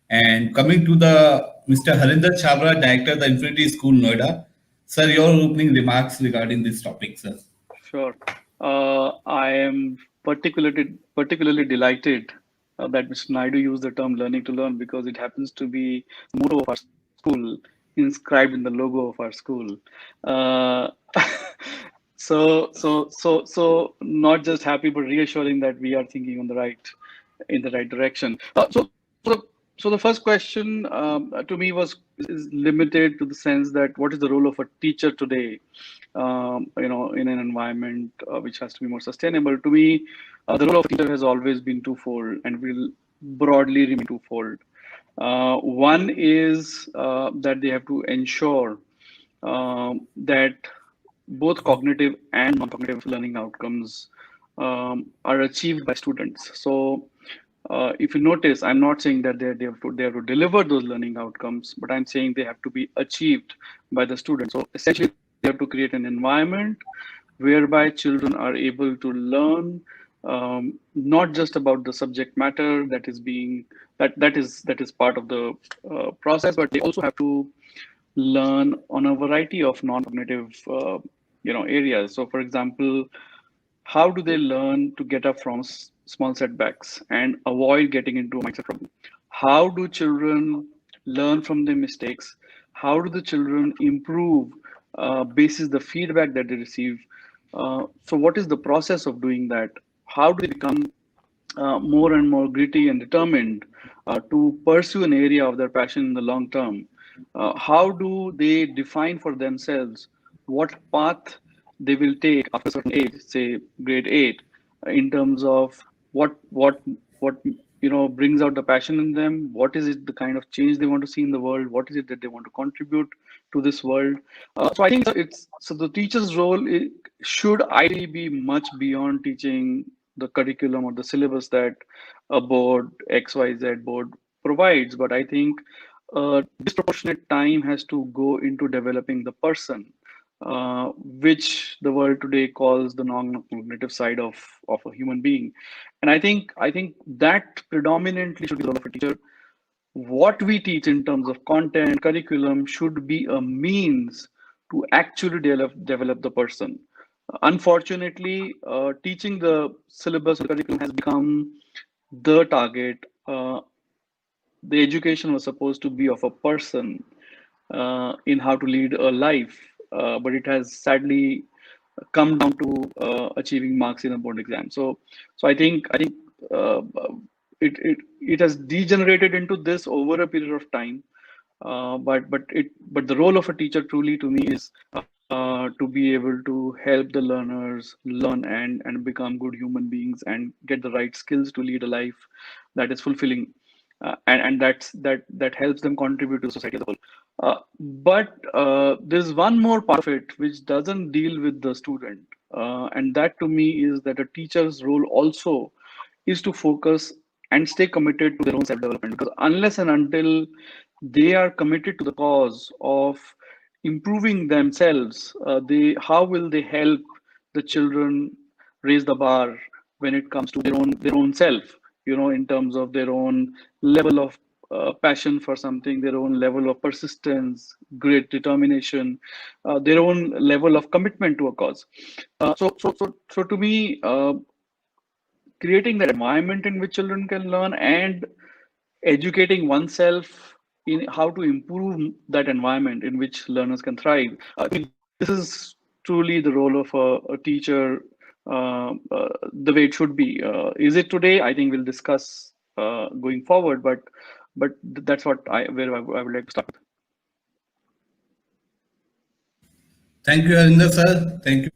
And coming to the Mr. Harinder Chabra, Director, the Infinity School, Noida. Sir, your opening remarks regarding this topic, sir. Sure. I am particularly delighted that Mr. Naidu used the term learning to learn because it happens to be the motto of our school, inscribed in the logo of our school. Uh, so not just happy but reassuring that we are thinking on the right in the right direction. So the first question to me is limited to the sense that what is the role of a teacher today, in an environment which has to be more sustainable. To me, the role of a teacher has always been twofold and will broadly remain twofold. One is that they have to ensure that both cognitive and non-cognitive learning outcomes are achieved by students. So if you notice, I'm not saying that they have to deliver those learning outcomes, but I'm saying they have to be achieved by the students. So essentially, they have to create an environment whereby children are able to learn not just about the subject matter that is part of the process, but they also have to learn on a variety of non-cognitive areas. So, for example, how do they learn to get up from small setbacks and avoid getting into a mindset problem? How do children learn from their mistakes? How do the children improve basis the feedback that they receive? So what is the process of doing that? How do they become more and more gritty and determined to pursue an area of their passion in the long term? How do they define for themselves what path they will take after a certain age, say grade 8, in terms of what brings out the passion in them? What is it the kind of change they want to see in the world? What is it that they want to contribute to this world? So I think the teacher's role should ideally be much beyond teaching the curriculum or the syllabus that a board XYZ board provides, but I think disproportionate time has to go into developing the person, which the world today calls the non-cognitive side of a human being. And I think that predominantly should be the role of a teacher. What we teach in terms of content, curriculum should be a means to actually develop the person. Unfortunately, teaching the syllabus or curriculum has become the target. The education was supposed to be of a person in how to lead a life, but it has sadly come down to achieving marks in a board exam. So I think uh, it has degenerated into this over a period of time. But the role of a teacher truly to me is to be able to help the learners learn and become good human beings and get the right skills to lead a life that is fulfilling, and that helps them contribute to society as a whole. But there's one more part of it which doesn't deal with the student, and that to me is that a teacher's role also is to focus and stay committed to their own self-development, because unless and until they are committed to the cause of improving themselves, they how will they help the children raise the bar when it comes to their own self, in terms of their own level of passion for something, their own level of persistence, great determination, their own level of commitment to a cause. So to me, creating that environment in which children can learn and educating oneself in how to improve that environment in which learners can thrive. I think this is truly the role of a teacher, the way it should be. Is it today? I think we'll discuss going forward, but that's where I would like to start. Thank you, Harinder, sir. Thank you